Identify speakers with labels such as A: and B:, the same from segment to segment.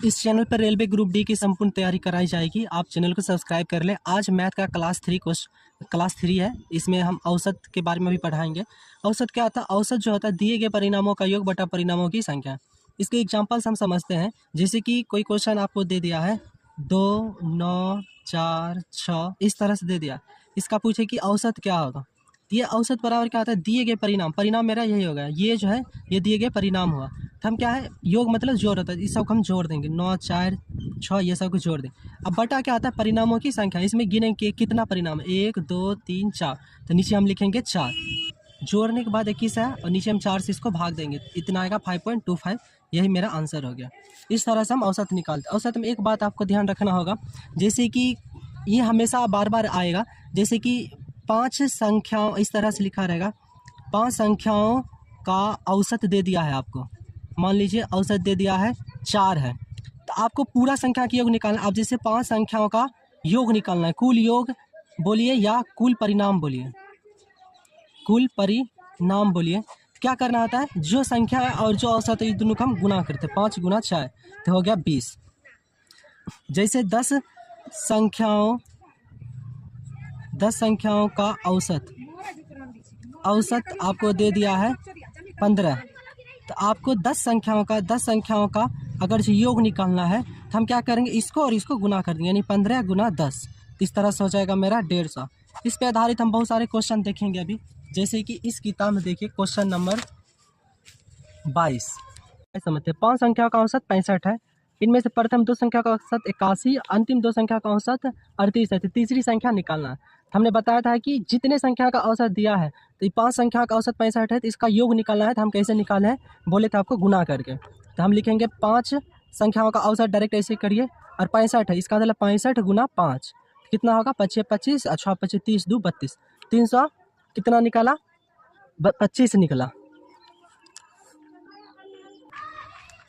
A: इस चैनल पर railway group D की संपूर्ण तैयारी कराई जाएगी। आप चैनल को सब्सक्राइब कर लें। आज मैथ का क्लास थ्री है। इसमें हम औसत के बारे में भी पढ़ाएंगे। औसत क्या होता है? औसत जो होता है दिए गए परिणामों का योग बटा परिणामों की संख्या। इसके एग्जाम्पल्स हम समझते हैं। जैसे कि कोई क्वेश्चन आपको दे दिया है 2, 9, 4, 6 इस तरह से दे दिया। इसका पूछे कि औसत क्या होगा। ये औसत बराबर क्या होता है? दिए गए परिणाम मेरा यही होगा। ये जो है ये दिए गए परिणाम हुआ। तो हम क्या है, योग मतलब जोड़ होता है। इस सबको हम जोड़ देंगे, 9, 4, 6 ये सब को जोड़ देंगे। अब बटा क्या आता है? परिणामों की संख्या। इसमें गिनेंगे कितना परिणाम, 1, 2, 3, 4। तो नीचे हम लिखेंगे 4, जोड़ने के बाद 21 है और नीचे हम 4 से इसको भाग देंगे, इतना आएगा 5.25। यही मेरा आंसर हो गया। इस तरह से हम औसत निकालते हैं। औसत में एक बात आपको ध्यान रखना होगा, जैसे कि ये हमेशा बार बार आएगा। जैसे कि 5 संख्याओं, इस तरह से लिखा रहेगा, 5 संख्याओं का औसत दे दिया है आपको। मान लीजिए औसत दे दिया है 4 है, तो आपको पूरा संख्या का योग निकालना है। अब जैसे 5 संख्याओं का योग निकालना है, कुल योग बोलिए या कुल परिणाम बोलिए, कुल परिणाम बोलिए। क्या करना होता है? जो संख्या है और जो औसत है, दोनों का हम गुना करते हैं। 5 गुना 4 तो हो गया 20। जैसे 10 संख्याओं का औसत आपको दे दिया है 15, तो आपको 10 संख्याओं का अगर जो योग निकालना है तो हम क्या करेंगे, इसको और इसको गुना कर देंगे, यानी 15 गुना 10। इस तरह से हो जाएगा मेरा 150। इस पे आधारित हम बहुत सारे क्वेश्चन देखेंगे अभी। जैसे कि इस किताब में देखिए क्वेश्चन नंबर 22 समझते हैं। 5 संख्याओं का औसत 65 है। इनमें से प्रथम 2 संख्या का औसत 81, अंतिम 2 संख्या का औसत 38 है। तो तीसरी संख्या निकालना है। हमने बताया था कि जितने संख्या का औसत दिया है, तो ये 5 संख्या का औसत 65 है, तो इसका योग निकालना है। तो हम कैसे निकाले हैं? बोले थे आपको गुना करके। तो हम लिखेंगे 5 संख्याओं का औसत डायरेक्ट ऐसे करिए, और 65 है, इसका मतलब 65 गुना 5 कितना होगा? 25 25, अच्छा 25 30 2 32, 300 कितना निकाला? 25 निकला।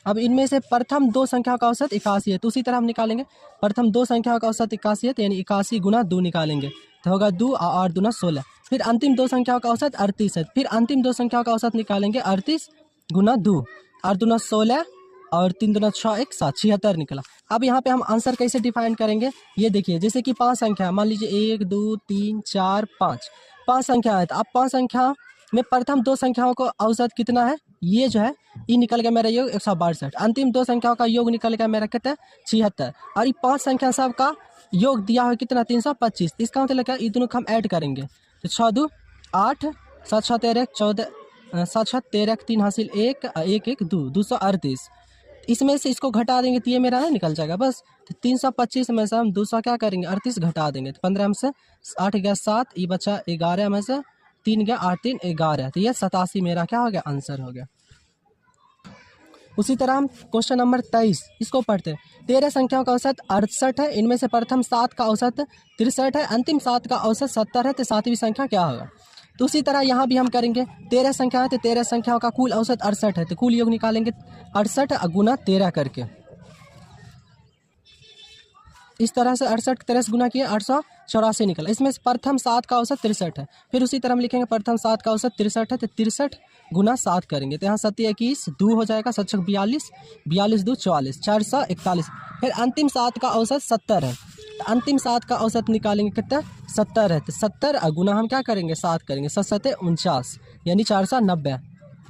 A: अब इनमें से प्रथम 2 संख्या का औसत 81 है, तो उसी तरह हम निकालेंगे। प्रथम 2 संख्या का औसत 81 है, तो यानी 81 गुना 2 निकालेंगे, तो होगा 2 और 8 दूना 16। फिर अंतिम 2 संख्याओं का औसत 38 है, फिर अंतिम 2 संख्याओं का औसत निकालेंगे, 38 गुना 2, 8 दूना 16 और 3 दूना 6 1 7, 76 निकला। अब यहाँ पे हम आंसर कैसे डिफाइन करेंगे, ये देखिए। जैसे कि 5 संख्या, मान लीजिए 1 2 3 4 5, 5 संख्या है, तो अब 5 संख्या में प्रथम 2 संख्याओं का औसत कितना है? ये जो है ये निकल गया मेरा योग 162। अंतिम 2 संख्याओं का योग निकल गया मेरा कितना? 76। और ये 5 संख्या सब का योग दिया हुआ कितना? 325। इसका मतलब क्या? ये दोनों को हम ऐड करेंगे, तो 6 2 8, 7 6 13 14, 7 6 13 3 हासिल 1 1 1 2, 238। इसमें से इसको घटा देंगे तो ये मेरा है निकल जाएगा बस। तो 325 में से हम 200 क्या करेंगे? 38 घटा देंगे, तो 15 में से 8 गया 7, ये बचा 11 में से 3 गया 8 3 11, तो ये 87 मेरा क्या हो गया? आंसर हो गया। उसी तरह हम क्वेश्चन नंबर 23 इसको पढ़ते हैं। 13 संख्याओं का औसत 68 है, इनमें से प्रथम 7 का औसत 63 है, अंतिम 7 का औसत 70 है, तो 7वीं संख्या क्या होगा? तो उसी तरह यहाँ भी हम करेंगे। 13 संख्या है, तो 13 संख्याओं का कुल औसत 68 है, तो कुल योग निकालेंगे 68 गुना 13 करके। इस तरह से 68 13 से गुना किए 884 निकला। इसमें से प्रथम 7 का औसत 63 है, फिर उसी तरह हम लिखेंगे प्रथम 7 का औसत 63 है, तो 63 गुना 7 करेंगे, तो यहाँ 7 21 2 हो जाएगा, 7 42 42 2 44, 441। फिर अंतिम 7 का औसत 70 है, तो अंतिम 7 का औसत निकालेंगे कितना? 70 है, तो 70 गुना हम क्या करेंगे? 7 करेंगे, 7 7 49 यानी 490।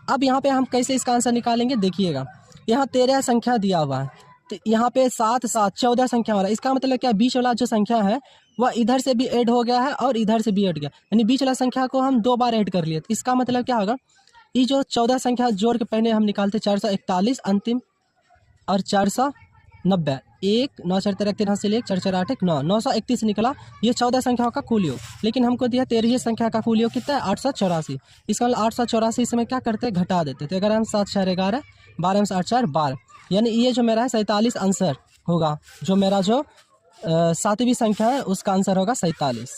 A: अब यहाँ पे हम कैसे इसका आंसर निकालेंगे? देखिएगा, यहाँ 13 संख्या दिया हुआ है, तो यहाँ पे 7 7 14 संख्या वाला। इसका मतलब क्या? बीच वाला जो संख्या है वह इधर से भी ऐड हो गया है और इधर से भी ऐड गया, यानी बीच वाला संख्या को हम 2 बार ऐड कर लिए। तो इसका मतलब क्या होगा? ये जो 14 संख्या जोड़ के पहले हम निकालते 441 अंतिम और 490, 1 9 4 13 3 हासिल 1 4 4 8 1 9, 931 निकला। ये 14 संख्याओं का कुल योग, लेकिन हमको दिया 13 संख्या का कुल योग कितना है? 884। इसका मतलब 884 इसमें क्या करते हैं? घटा देते। तो अगर हम 7 4 11 12 में से 8 4 12, यानी ये जो मेरा है 47 आंसर होगा। जो मेरा जो 7वीं संख्या है उसका आंसर होगा 47।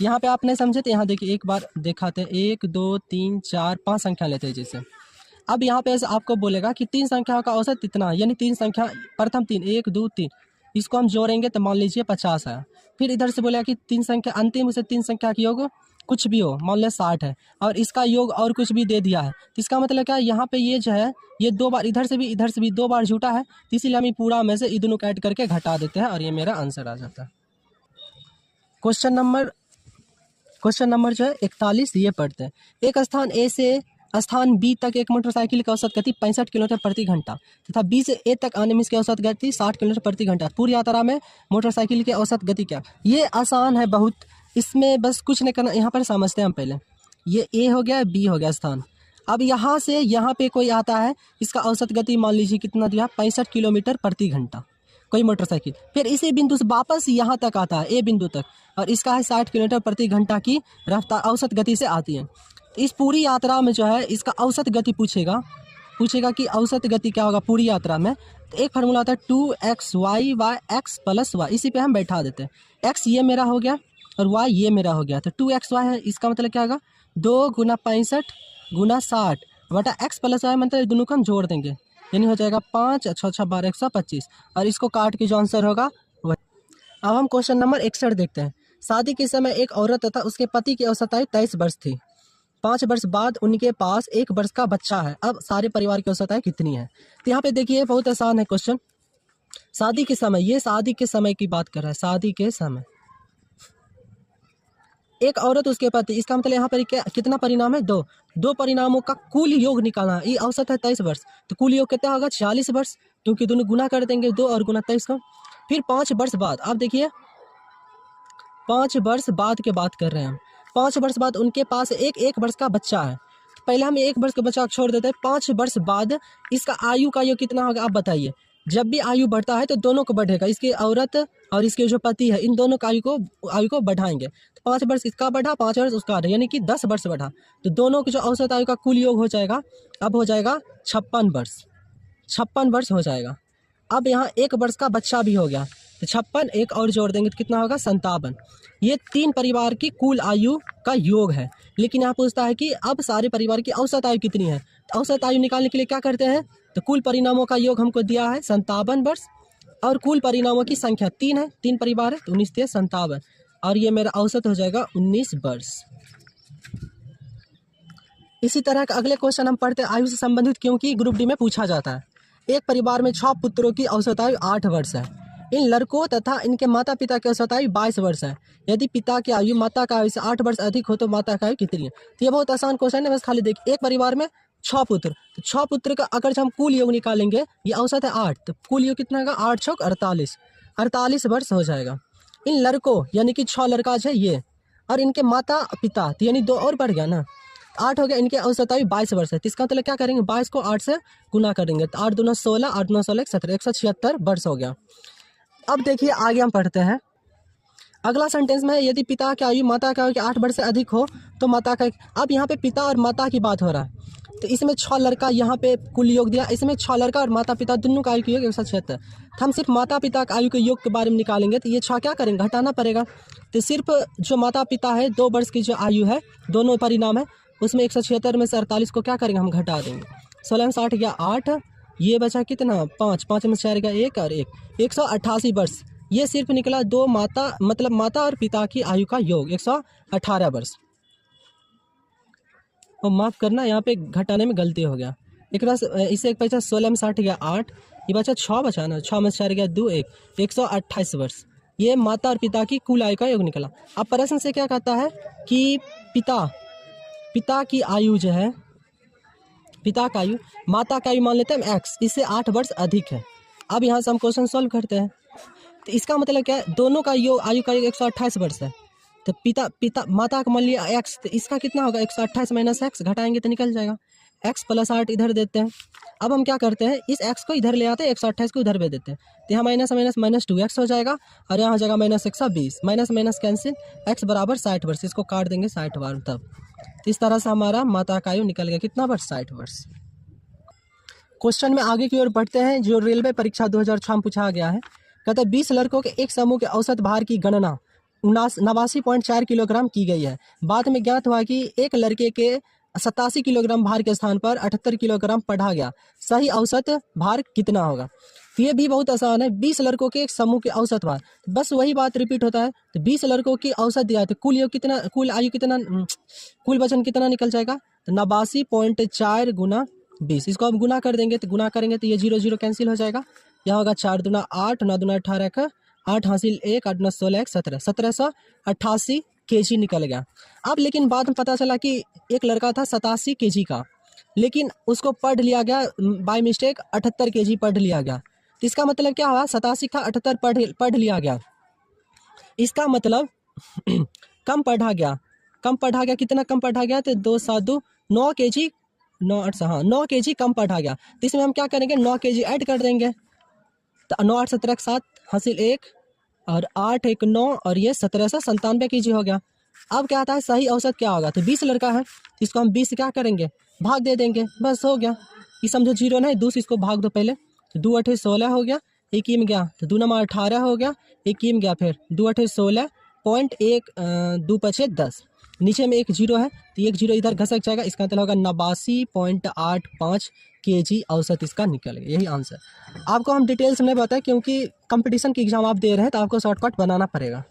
A: यहाँ पे आप नहीं समझे तो यहाँ देखिए एक बार दिखाते हैं। 1 2 3 4 5 संख्या लेते हैं जैसे। अब यहाँ पे आपको बोलेगा कि 3 संख्याओं का औसत इतना, यानी 3 संख्या प्रथम 3 1 2 3, इसको हम जोड़ेंगे तो मान लीजिए 50 है। फिर इधर से बोलेगा कि 3 संख्या अंतिम से 3 संख्या की योग कुछ भी हो, मान लिया 60 है और इसका योग और कुछ भी दे दिया है, तो इसका मतलब क्या है, यहाँ पे ये जो है ये 2 बार इधर से भी 2 बार जुटा है, तो इसीलिए हम ये पूरा में से ये दोनों को ऐड करके घटा देते हैं और ये मेरा आंसर आ जाता है। क्वेश्चन नंबर जो है 41 ये पढ़ते हैं। एक स्थान ए से स्थान बी तक एक मोटरसाइकिल की औसत गति 65 किलोमीटर प्रति घंटा तथा बी से ए तक आने में इसकी औसत गति 60 किलोमीटर प्रति घंटा। पूरी यात्रा में मोटरसाइकिल की औसत गति क्या? ये आसान है बहुत, इसमें बस कुछ नहीं करना। यहाँ पर समझते हैं हम पहले, ये ए हो गया, बी हो गया स्थान। अब यहाँ से यहाँ पे कोई आता है, इसका औसत गति मान लीजिए कितना दिया, 65 किलोमीटर प्रति घंटा कोई मोटरसाइकिल। फिर इसी बिंदु से वापस यहाँ तक आता है, ए बिंदु तक, और इसका है 60 किलोमीटर प्रति घंटा की रफ्तार औसत गति से आती है। तो इस पूरी यात्रा में जो है इसका औसत गति पूछेगा कि औसत गति क्या होगा पूरी यात्रा में। तो एक फार्मूला होता है 2xy y x + y, इसी पे हम बैठा देते हैं। x ये मेरा हो गया और y ये मेरा हो गया, तो 2xy है, इसका मतलब क्या होगा 2 × 65 × 60 बटा x + y, मतलब दोनों को हम जोड़ देंगे, यानी हो जाएगा 5 × 6 = 12 125, और इसको काट के जो आंसर होगा वही। अब हम क्वेश्चन नंबर 61 देखते हैं। शादी के समय एक औरत तथा उसके पति की औसत आयु 23 वर्ष थी। 5 वर्ष बाद उनके पास 1 वर्ष का बच्चा है। अब सारे परिवार की औसत आयु कितनी है? तो यहाँ पे देखिए बहुत आसान है क्वेश्चन। शादी के समय, ये शादी के समय की बात कर रहा है, शादी के समय एक औरत उसके पति, इसका मतलब यहाँ पर क्या कितना परिणाम है, 2 परिणामों का कुल योग निकालना है। ये औसत है 23 वर्ष, तो कुल योग कितना होगा 46 वर्ष, क्योंकि दोनों गुना कर देंगे 2 और गुना 23 को। फिर 5 वर्ष बाद, अब देखिए 5 वर्ष बाद के बात कर रहे हैं हम। 5 वर्ष बाद उनके पास एक वर्ष का बच्चा है। पहले हम 1 वर्ष का बच्चा छोड़ देते हैं। 5 वर्ष बाद इसका आयु का योग कितना होगा आप बताइए। जब भी आयु बढ़ता है तो दोनों को बढ़ेगा, इसकी औरत और इसके जो पति है, इन दोनों का आयु को बढ़ाएंगे। तो 5 वर्ष इसका बढ़ा, 5 वर्ष उसका बढ़ा, यानी कि 10 वर्ष बढ़ा, तो दोनों की जो औसत आयु का कुल योग हो जाएगा, अब हो जाएगा 56 वर्ष। 56 वर्ष हो जाएगा। अब यहाँ 1 वर्ष का बच्चा भी हो गया, तो 56 एक और जोड़ देंगे तो कितना होगा 57। ये 3 परिवार की कुल आयु का योग है। लेकिन यहाँ पूछता है कि अब सारे परिवार की औसत आयु कितनी है। तो औसत आयु निकालने के लिए क्या करते हैं, तो कुल परिणामों का योग हमको दिया है 57 वर्ष, और कुल परिणामों की संख्या 3 है, 3 परिवार है, तो 19 × 57, और ये मेरा औसत हो जाएगा 19 वर्ष। इसी तरह का अगले क्वेश्चन हम पढ़ते हैं आयु से संबंधित, क्योंकि ग्रुप डी में पूछा जाता है। एक परिवार में 6 पुत्रों की औसत आयु 8 वर्ष है। इन लड़कों तथा इनके माता पिता की औसत आयु 22 वर्ष है। यदि पिता की आयु माता का आयु से 8 वर्ष अधिक हो तो माता की आयु कितनी है? तो ये बहुत आसान क्वेश्चन है, बस खाली देखिए। एक परिवार में 6 पुत्र, तो 6 पुत्र का अगर हम कुल योग निकालेंगे, ये औसत है 8, तो कुल योग कितना होगा 8 × 6 = 48 वर्ष हो जाएगा। इन लड़कों यानी कि 6 लड़का है ये, और इनके माता पिता, तो यानी 2 और बढ़ गया ना, 8 हो गया। इनके औसत आयु 22 वर्ष है, तो इसका मतलब क्या करेंगे 22 को 8 से गुना करेंगे, तो 8 दूना 16, 8 दूना 16 17, 176 वर्ष हो गया। अब देखिए आगे हम पढ़ते हैं। अगला सेंटेंस में यदि पिता की आयु माता की आयु के 8 वर्ष से अधिक हो तो माता का, अब यहाँ पे पिता और माता की बात हो रहा है, तो इसमें 6 लड़का यहाँ पे कुल योग दिया, इसमें 6 लड़का और माता पिता दोनों का आयु के योग 176। हम सिर्फ माता पिता का आयु के योग के बारे में निकालेंगे, तो ये 6 क्या करेंगे घटाना पड़ेगा। तो सिर्फ जो माता पिता है 2 वर्ष की जो आयु है, दोनों परिणाम है, उसमें 176 में से 48 को क्या करेंगे हम घटा देंगे। 16 में 60 गया 8, ये बचा कितना 5, 5 में 4 गया 1 और 1, 188 वर्ष। ये सिर्फ निकला 2 माता, मतलब माता और पिता की आयु का योग 118 वर्ष। और माफ़ करना यहाँ पे घटाने में गलती हो गया। एक बार इसे एक बचा 16 में 60 गया 8, ये बचा 6 बचा ना, 6 में 4 गया 2 1, 128 वर्ष। ये माता और पिता की कुल आयु का योग निकला। अब प्रश्न से क्या कहता है कि पिता की आयु जो है, पिता का आयु, माता का आयु मान लेते हैं x, इससे 8 वर्ष अधिक है। अब यहाँ से हम क्वेश्चन सॉल्व करते हैं, तो इसका मतलब क्या है, दोनों का योग आयु का योग 128 वर्ष है। तो पिता माता का मान लिया x, तो इसका कितना होगा 128 माइनस x, घटाएंगे तो निकल जाएगा। x + 8 इधर देते हैं। अब हम क्या करते हैं, इस x को इधर ले आते हैं, 128 को इधर भेज देते हैं, तो यहाँ माइनस 2x हो जाएगा, और यहाँ हो जाएगा -120, माइनस कैंसिल, x = 60 वर्ष, इसको काट देंगे 60 बार तब। तो इस तरह से हमारा माता का आयु निकल गया कितना वर्ष 60 वर्ष। क्वेश्चन में आगे की ओर बढ़ते हैं, जो रेलवे परीक्षा 2006 में पूछा गया है। कहते हैं 20 लड़कों के एक समूह के औसत भार की गणना 89.4 किलोग्राम की गई है। बाद में ज्ञात हुआ कि एक लड़के के 87 किलोग्राम भार के स्थान पर 78 किलोग्राम पढ़ा गया। सही औसत भार कितना होगा? तो ये भी बहुत आसान है। 20 लड़कों के एक समूह के औसत मान, तो बस वही बात रिपीट होता है। तो 20 लड़कों की औसत दिया है तो कुल आयु कितना, कुल वजन कितना निकल जाएगा, तो 89.4 गुना 20। इसको अब गुना कर देंगे, तो गुना करेंगे तो ये 0 0 कैंसिल हो जाएगा। यहाँ होगा 4 दूना 8, 9 दूना 18 का 8 हासिल 1, 8 9 16 17, 1788 kg निकल गया। अब लेकिन बाद में पता चला कि एक लड़का था 87 kg का, लेकिन उसको पढ़ लिया गया बाय मिस्टेक 78 kg पढ़ लिया गया। तो इसका मतलब क्या हुआ, 87 का 78 पढ़ लिया गया। इसका मतलब कम पढ़ा गया, कितना कम पढ़ा गया, तो 2 7 2 9 kg, 9 8 हाँ 9 kg कम पढ़ा गया। तो इसमें हम क्या करेंगे, 9 kg ऐड कर देंगे। तो 9 8 17 7 हासिल 1 और 8 1 9 और ये 1797 kg हो गया। अब क्या आता है सही औसत क्या होगा, तो 20 लड़का है तो इसको हम 20 से क्या करेंगे, भाग दे देंगे, बस हो गया। ये समझो 0 नहीं, 2 से इसको भाग दो पहले, तो 2 8 16 हो गया, 1 में गया तो 2 9 18 हो गया, 1 में गया फिर 2 8 16 पॉइंट 1 2 5 10, नीचे में एक 0 है तो एक 0 इधर घसक जाएगा। इसका मतलब होगा 89.85 kg औसत इसका निकल गया। यही आंसर। आपको हम डिटेल्स नहीं बताए क्योंकि कंपटीशन की एग्जाम आप दे रहे हैं तो आपको शॉर्टकट बनाना पड़ेगा।